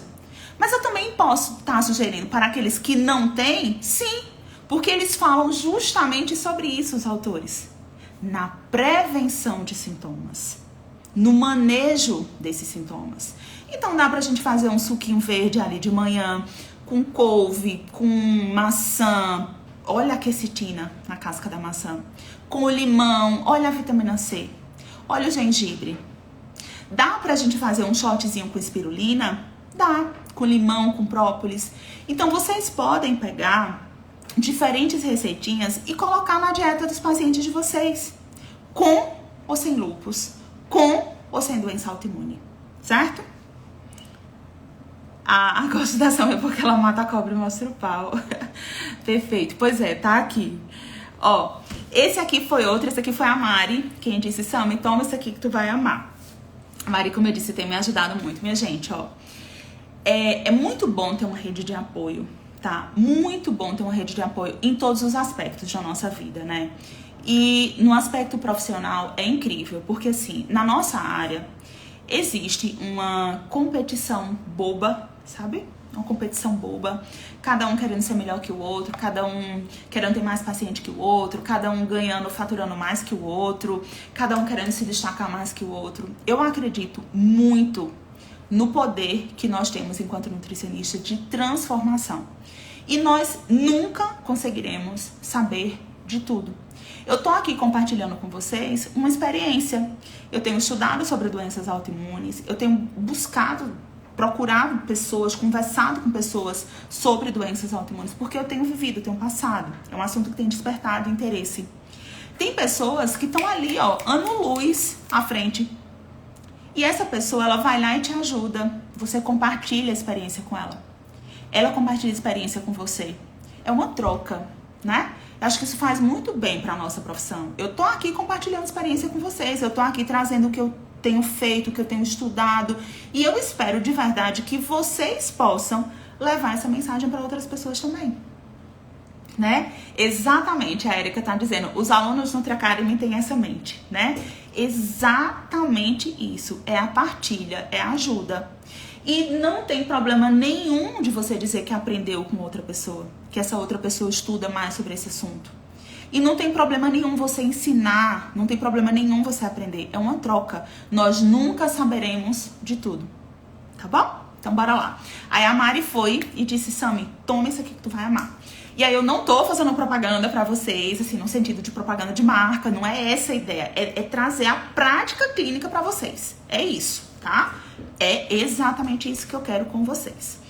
Mas eu também posso estar sugerindo para aqueles que não têm? Sim, porque eles falam justamente sobre isso, os autores. Na prevenção de sintomas, no manejo desses sintomas. Então dá pra gente fazer um suquinho verde ali de manhã, com couve, com maçã, olha a quercetina na casca da maçã, com o limão, olha a vitamina C, olha o gengibre. Dá pra gente fazer um shotzinho com espirulina? Dá, com limão, com própolis. Então vocês podem pegar diferentes receitinhas e colocar na dieta dos pacientes de vocês, com ou sem lúpus, com ou sem doença autoimune, certo? A gostação é porque ela mata a cobra e mostra o pau. Perfeito, pois é, tá aqui. Ó, esse aqui foi outro, esse aqui foi a Mari, quem disse, Sami, toma esse aqui que tu vai amar. A Mari, como eu disse, tem me ajudado muito, minha gente, ó. É muito bom ter uma rede de apoio, tá? Muito bom ter uma rede de apoio em todos os aspectos da nossa vida, né? E no aspecto profissional é incrível, porque assim, na nossa área existe uma competição boba, sabe? Uma competição boba, cada um querendo ser melhor que o outro, cada um querendo ter mais paciente que o outro, cada um ganhando, faturando mais que o outro, cada um querendo se destacar mais que o outro. Eu acredito muito no poder que nós temos enquanto nutricionistas de transformação. E nós nunca conseguiremos saber de tudo. Eu tô aqui compartilhando com vocês uma experiência. Eu tenho estudado sobre doenças autoimunes, eu tenho procurado pessoas, conversado com pessoas sobre doenças autoimunes, porque eu tenho vivido, eu tenho passado. É um assunto que tem despertado interesse. Tem pessoas que estão ali, ó, ano-luz à frente. E essa pessoa, ela vai lá e te ajuda. Você compartilha a experiência com ela. Ela compartilha a experiência com você. É uma troca, né? Eu acho que isso faz muito bem para a nossa profissão. Eu tô aqui compartilhando experiência com vocês. Eu tô aqui trazendo o que eu tenho feito, o que eu tenho estudado. E eu espero de verdade que vocês possam levar essa mensagem para outras pessoas também. Né? Exatamente, a Erika tá dizendo, os alunos do Nutri Academy têm essa mente, né? Exatamente isso, é a partilha, é a ajuda. E não tem problema nenhum de você dizer que aprendeu com outra pessoa, que essa outra pessoa estuda mais sobre esse assunto. E não tem problema nenhum você ensinar, não tem problema nenhum você aprender, é uma troca. Nós nunca saberemos de tudo, tá bom? Então bora lá. Aí a Mari foi e disse, Sami, toma isso aqui que tu vai amar. E aí eu não tô fazendo propaganda pra vocês, assim, no sentido de propaganda de marca, não é essa a ideia. É trazer a prática clínica pra vocês. É isso, tá? É exatamente isso que eu quero com vocês.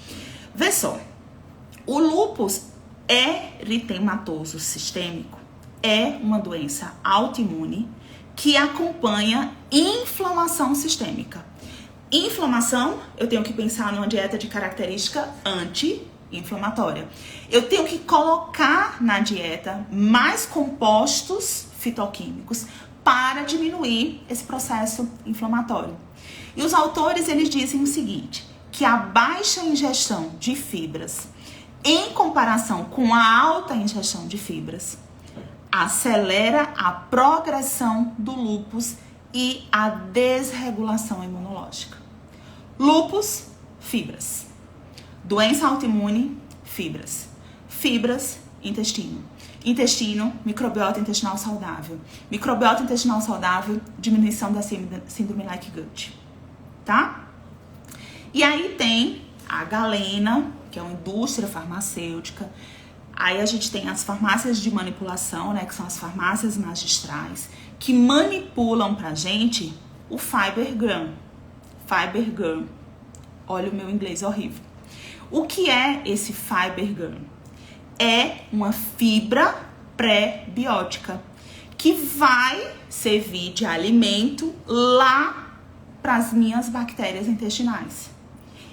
Vê só, o lúpus eritematoso sistêmico é uma doença autoimune que acompanha inflamação sistêmica. Inflamação, eu tenho que pensar numa dieta de característica anti-inflamatória. Eu tenho que colocar na dieta mais compostos fitoquímicos para diminuir esse processo inflamatório. E os autores, eles dizem o seguinte, que a baixa ingestão de fibras, em comparação com a alta ingestão de fibras, acelera a progressão do lúpus e a desregulação imunológica. Lúpus, fibras. Doença autoimune, fibras. Fibras, intestino. Intestino, microbiota intestinal saudável. Microbiota intestinal saudável, diminuição da síndrome like gut. Tá? E aí tem a galena, que é uma indústria farmacêutica. Aí a gente tem as farmácias de manipulação, né, que são as farmácias magistrais, que manipulam pra gente o Fibergram. Fibergram. Olha o meu inglês horrível. O que é esse Fibergram? É uma fibra pré-biótica que vai servir de alimento lá para as minhas bactérias intestinais.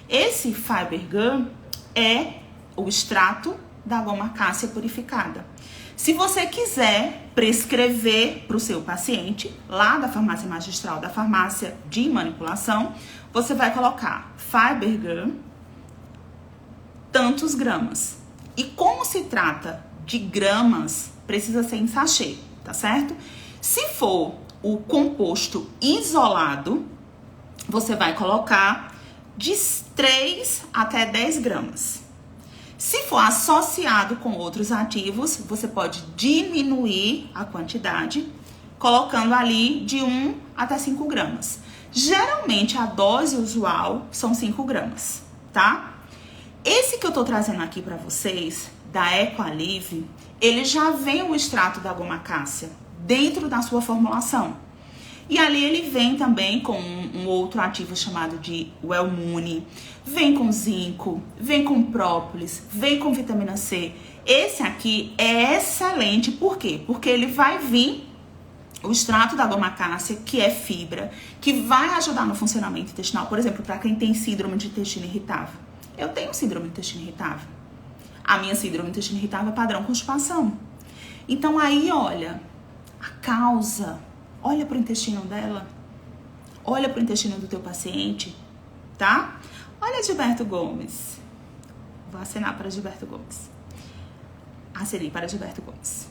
Esse Fibergram é o extrato da goma cássia purificada. Se você quiser prescrever para o seu paciente, lá da farmácia magistral, da farmácia de manipulação, você vai colocar Fibergram, tantos gramas. E como se trata de gramas, precisa ser em sachê, tá certo? Se for o composto isolado, você vai colocar de 3 até 10 gramas. Se for associado com outros ativos, você pode diminuir a quantidade, colocando ali de 1 até 5 gramas. Geralmente, a dose usual são 5 gramas, tá? Esse que eu tô trazendo aqui para vocês, da Equalive, ele já vem o extrato da goma cássia dentro da sua formulação. E ali ele vem também com um outro ativo chamado de Wellmune, vem com zinco, vem com própolis, vem com vitamina C. Esse aqui é excelente, por quê? Porque ele vai vir o extrato da goma cássia, que é fibra, que vai ajudar no funcionamento intestinal. Por exemplo, para quem tem síndrome de intestino irritável. Eu tenho síndrome de intestino irritável. A minha síndrome de intestino irritável é padrão constipação. Então aí, olha, a causa, olha pro intestino dela, olha pro intestino do teu paciente, tá? Olha Gilberto Gomes. Vou acenar para Gilberto Gomes. Acenei para Gilberto Gomes.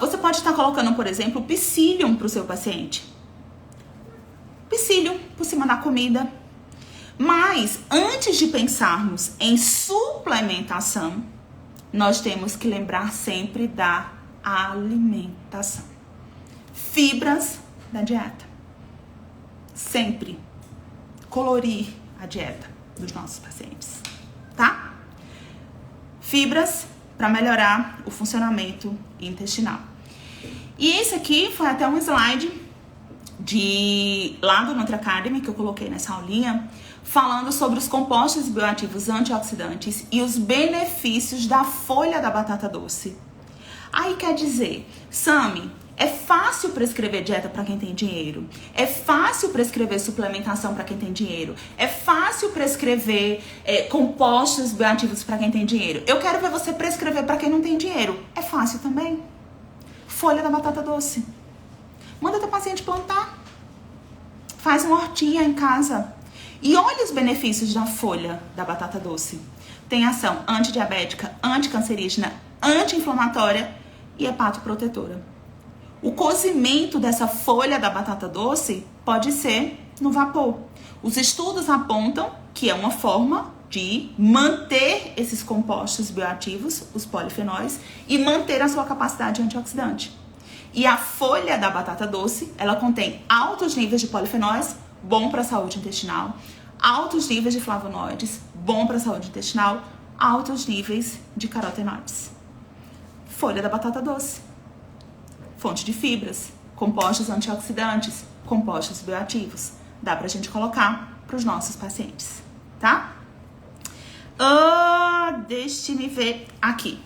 Você pode estar colocando, por exemplo, psyllium pro seu paciente. Psyllium por cima da comida. Mas, antes de pensarmos em suplementação, nós temos que lembrar sempre da alimentação. Fibras da dieta. Sempre colorir a dieta dos nossos pacientes, tá? Fibras para melhorar o funcionamento intestinal. E esse aqui foi até um slide lá do Nutri Academy que eu coloquei nessa aulinha, falando sobre os compostos bioativos antioxidantes e os benefícios da folha da batata doce. Aí quer dizer, Sami, é fácil prescrever dieta para quem tem dinheiro. É fácil prescrever suplementação para quem tem dinheiro. É fácil prescrever compostos bioativos para quem tem dinheiro. Eu quero ver você prescrever para quem não tem dinheiro. É fácil também. Folha da batata doce. Manda teu paciente plantar. Faz uma hortinha em casa. E olha os benefícios da folha da batata doce. Tem ação antidiabética, anticancerígena, anti-inflamatória e hepatoprotetora. O cozimento dessa folha da batata doce pode ser no vapor. Os estudos apontam que é uma forma de manter esses compostos bioativos, os polifenóis, e manter a sua capacidade antioxidante. E a folha da batata doce, ela contém altos níveis de polifenóis, bom para a saúde intestinal, altos níveis de flavonoides, bom para a saúde intestinal, altos níveis de carotenoides. Folha da batata doce. Fonte de fibras, compostos antioxidantes, compostos bioativos. Dá pra gente colocar pros nossos pacientes, tá? Deixe-me ver aqui.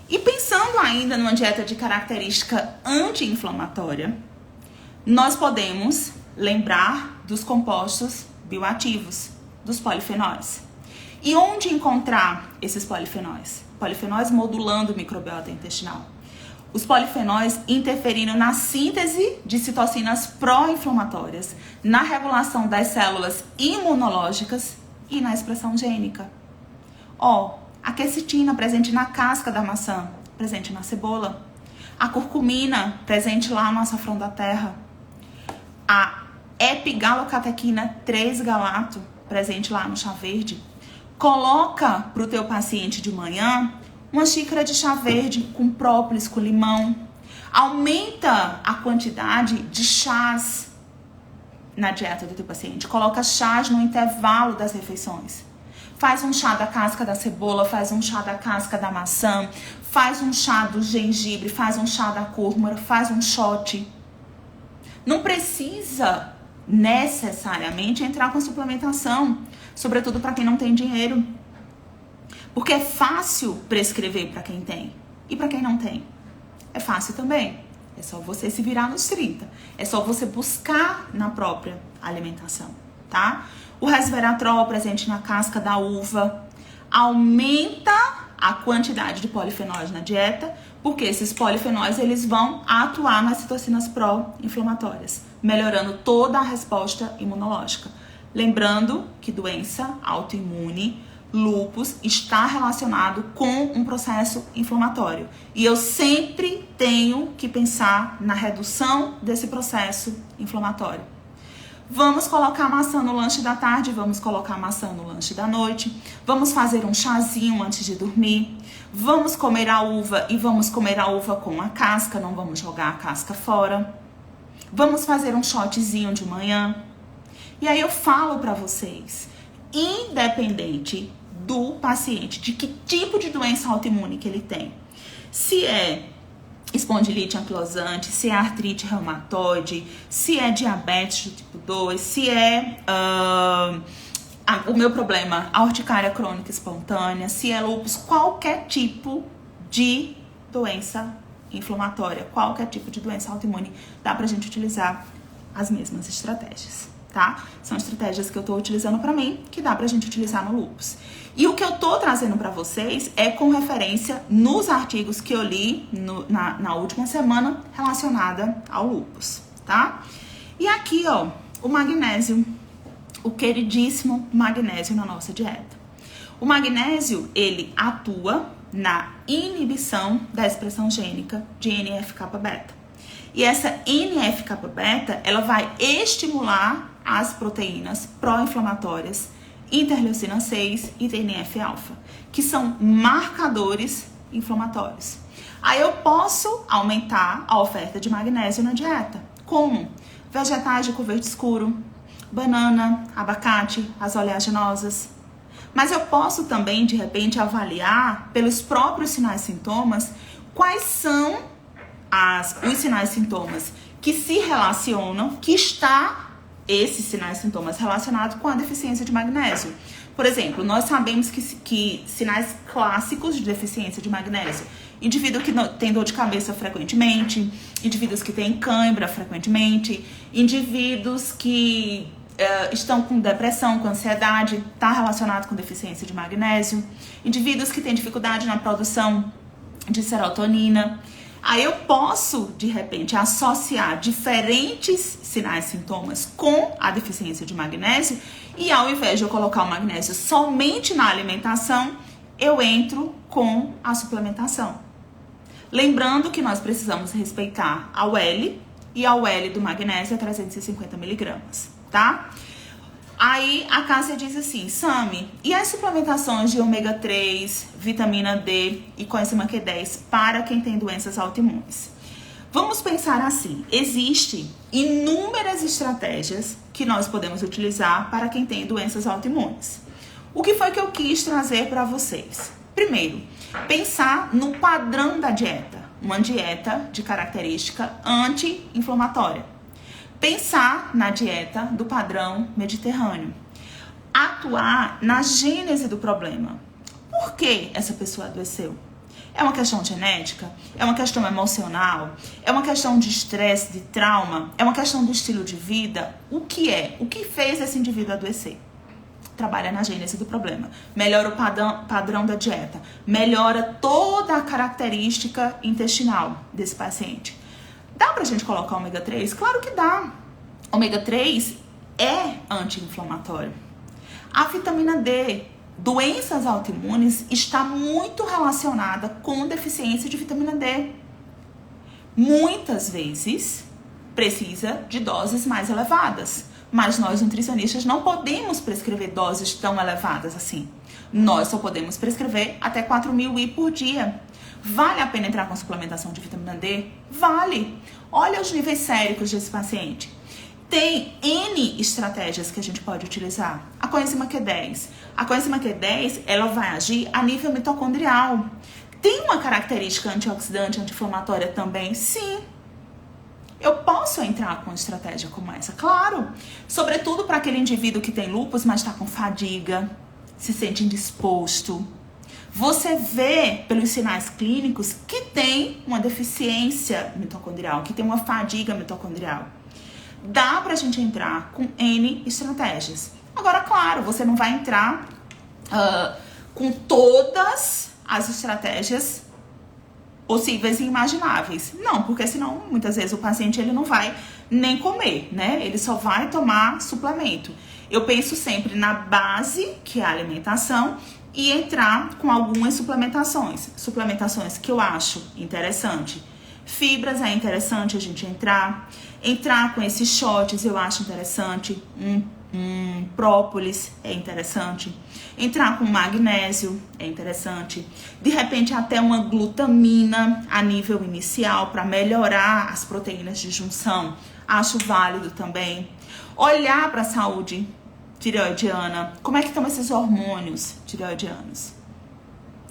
E pensando ainda numa dieta de característica anti-inflamatória, nós podemos lembrar dos compostos bioativos, dos polifenóis. E onde encontrar esses polifenóis? Polifenóis modulando o microbiota intestinal. Os polifenóis interferindo na síntese de citocinas pró-inflamatórias, na regulação das células imunológicas e na expressão gênica. A quercetina presente na casca da maçã, presente na cebola. A curcumina presente lá no açafrão da terra. A epigalocatequina 3-galato presente lá no chá verde. Coloca para o teu paciente de manhã uma xícara de chá verde com própolis, com limão. Aumenta a quantidade de chás na dieta do teu paciente. Coloca chás no intervalo das refeições. Faz um chá da casca da cebola, faz um chá da casca da maçã, faz um chá do gengibre, faz um chá da cúrcuma, faz um shot. Não precisa necessariamente entrar com suplementação, sobretudo para quem não tem dinheiro. Porque é fácil prescrever para quem tem e para quem não tem. É fácil também. É só você se virar nos 30. É só você buscar na própria alimentação, tá? O resveratrol presente na casca da uva aumenta a quantidade de polifenóis na dieta, porque esses polifenóis eles vão atuar nas citocinas pró-inflamatórias, melhorando toda a resposta imunológica. Lembrando que doença autoimune lúpus está relacionado com um processo inflamatório. E eu sempre tenho que pensar na redução desse processo inflamatório. Vamos colocar maçã no lanche da tarde, vamos colocar maçã no lanche da noite, vamos fazer um chazinho antes de dormir, vamos comer a uva e vamos comer a uva com a casca, não vamos jogar a casca fora. Vamos fazer um shotzinho de manhã. E aí eu falo para vocês, independente do paciente, de que tipo de doença autoimune que ele tem, se é espondilite anquilosante, se é artrite reumatoide, se é diabetes do tipo 2, se é o meu problema, a urticária crônica espontânea, se é lúpus, qualquer tipo de doença inflamatória, qualquer tipo de doença autoimune, dá pra gente utilizar as mesmas estratégias, tá? São estratégias que eu tô utilizando pra mim, que dá pra gente utilizar no lúpus. E o que eu tô trazendo pra vocês é com referência nos artigos que eu li na última semana relacionada ao lúpus, tá? E aqui, ó, o magnésio, o queridíssimo magnésio na nossa dieta. O magnésio, ele atua na inibição da expressão gênica de NF-κB. E essa NF-κB, ela vai estimular as proteínas pró-inflamatórias interleucina 6 e TNF-alfa, que são marcadores inflamatórios. Aí eu posso aumentar a oferta de magnésio na dieta. Como? Vegetais de cor verde escuro, banana, abacate, as oleaginosas. Mas eu posso também, de repente, avaliar pelos próprios sinais e sintomas quais são os sinais e sintomas que se relacionam, que está esses sinais e sintomas relacionados com a deficiência de magnésio. Por exemplo, nós sabemos que sinais clássicos de deficiência de magnésio: indivíduo que tem dor de cabeça frequentemente, indivíduos que têm cãibra frequentemente, indivíduos que estão com depressão, com ansiedade, está relacionado com deficiência de magnésio, indivíduos que têm dificuldade na produção de serotonina. Aí eu posso, de repente, associar diferentes sinais e sintomas com a deficiência de magnésio e, ao invés de eu colocar o magnésio somente na alimentação, eu entro com a suplementação. Lembrando que nós precisamos respeitar a UL e a UL do magnésio é 350 miligramas, tá? Aí a Cássia diz assim: Sami, e as suplementações de ômega 3, vitamina D e coenzima Q10 para quem tem doenças autoimunes? Vamos pensar assim: existem inúmeras estratégias que nós podemos utilizar para quem tem doenças autoimunes. O que foi que eu quis trazer para vocês? Primeiro, pensar no padrão da dieta, uma dieta de característica anti-inflamatória. Pensar na dieta do padrão mediterrâneo. Atuar na gênese do problema. Por que essa pessoa adoeceu? É uma questão genética? É uma questão emocional? É uma questão de estresse, de trauma? É uma questão do estilo de vida? O que é? O que fez esse indivíduo adoecer? Trabalha na gênese do problema. Melhora o padrão da dieta. Melhora toda a característica intestinal desse paciente. Dá pra gente colocar ômega 3? Claro que dá. Ômega 3 é anti-inflamatório. A vitamina D, doenças autoimunes, está muito relacionada com deficiência de vitamina D. Muitas vezes precisa de doses mais elevadas, mas nós nutricionistas não podemos prescrever doses tão elevadas assim. Nós só podemos prescrever até 4.000 IU por dia. Vale a pena entrar com suplementação de vitamina D? Vale! Olha os níveis séricos desse paciente. Tem N estratégias que a gente pode utilizar. A coenzima Q10. A coenzima Q10, ela vai agir a nível mitocondrial. Tem uma característica antioxidante, anti-inflamatória também? Sim. Eu posso entrar com uma estratégia como essa? Claro. Sobretudo para aquele indivíduo que tem lúpus, mas está com fadiga, se sente indisposto. Você vê pelos sinais clínicos que tem uma deficiência mitocondrial, que tem uma fadiga mitocondrial. Dá pra gente entrar com N estratégias. Agora, claro, você não vai entrar com todas as estratégias possíveis e imagináveis. Não, porque senão, muitas vezes, o paciente ele não vai nem comer, né? Ele só vai tomar suplemento. Eu penso sempre na base, que é a alimentação, e entrar com algumas suplementações. Suplementações que eu acho interessante. Fibras é interessante a gente entrar. Entrar com esses shots eu acho interessante. Própolis é interessante. Entrar com magnésio é interessante. De repente até uma glutamina a nível inicial para melhorar as proteínas de junção. Acho válido também. Olhar para a saúde tireoidiana. Como é que estão esses hormônios tireoidianos?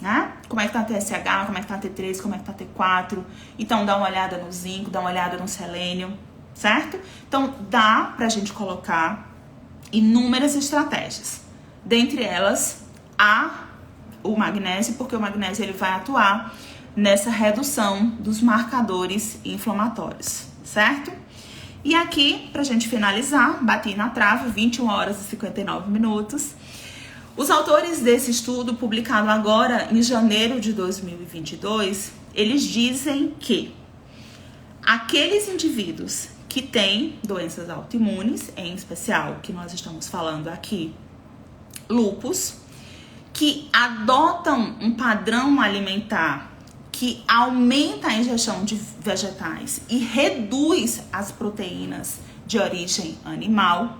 Né? Como é que tá a TSH, como é que tá a T3, como é que tá a T4. Então dá uma olhada no zinco, dá uma olhada no selênio, certo? Então dá pra gente colocar inúmeras estratégias. Dentre elas, o magnésio, porque o magnésio ele vai atuar nessa redução dos marcadores inflamatórios, certo? E aqui, pra gente finalizar, bati na trave, 21 horas e 59 minutos. Os autores desse estudo, publicado agora em janeiro de 2022, eles dizem que aqueles indivíduos que têm doenças autoimunes, em especial, que nós estamos falando aqui, lúpus, que adotam um padrão alimentar que aumenta a ingestão de vegetais e reduz as proteínas de origem animal,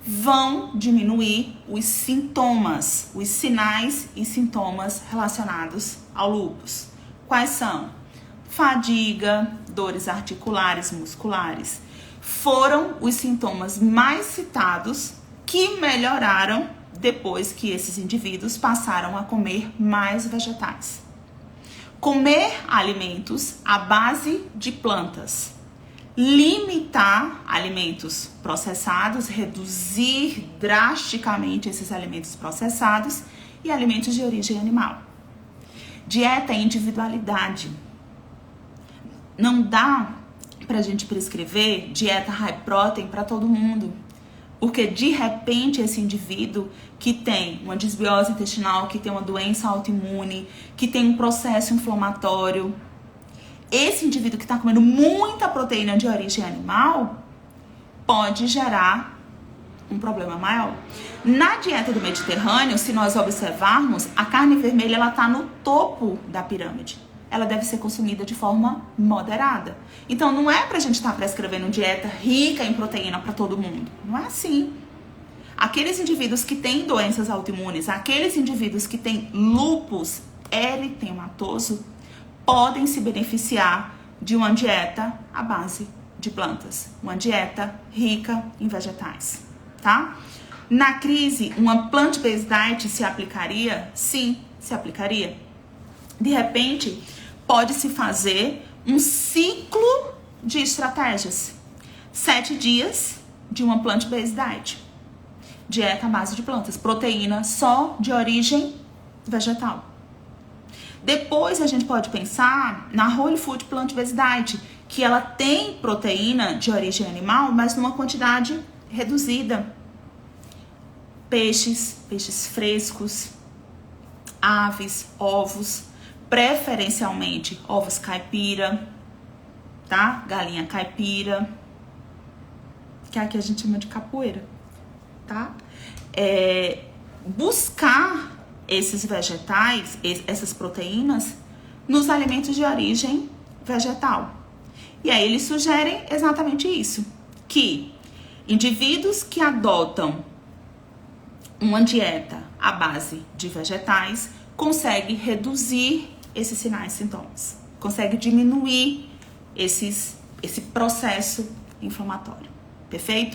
vão diminuir os sintomas, os sinais e sintomas relacionados ao lúpus. Quais são? Fadiga, dores articulares, musculares. Foram os sintomas mais citados que melhoraram depois que esses indivíduos passaram a comer mais vegetais. Comer alimentos à base de plantas. Limitar alimentos processados, reduzir drasticamente esses alimentos processados e alimentos de origem animal. Dieta é individualidade. Não dá pra gente prescrever dieta high protein para todo mundo. Porque de repente esse indivíduo que tem uma desbiose intestinal, que tem uma doença autoimune, que tem um processo inflamatório, esse indivíduo que está comendo muita proteína de origem animal pode gerar um problema maior. Na dieta do Mediterrâneo, se nós observarmos, a carne vermelha ela está no topo da pirâmide. Ela deve ser consumida de forma moderada. Então não é pra gente estar prescrevendo dieta rica em proteína para todo mundo. Não é assim. Aqueles indivíduos que têm doenças autoimunes, aqueles indivíduos que têm lúpus eritematoso, podem se beneficiar de uma dieta à base de plantas. Uma dieta rica em vegetais, tá? Na crise, uma plant-based diet se aplicaria? Sim, se aplicaria. De repente, pode-se fazer um ciclo de estratégias. 7 dias de uma plant-based diet. Dieta à base de plantas. Proteína só de origem vegetal. Depois a gente pode pensar na Whole Food Plant-Based Diet, que ela tem proteína de origem animal, mas numa quantidade reduzida. Peixes frescos, aves, ovos, preferencialmente ovos caipira, tá? Galinha caipira, que aqui a gente chama de capoeira, tá? Buscar esses vegetais, essas proteínas, nos alimentos de origem vegetal. E aí eles sugerem exatamente isso, que indivíduos que adotam uma dieta à base de vegetais conseguem reduzir esses sinais e sintomas, conseguem diminuir esse processo inflamatório. Perfeito?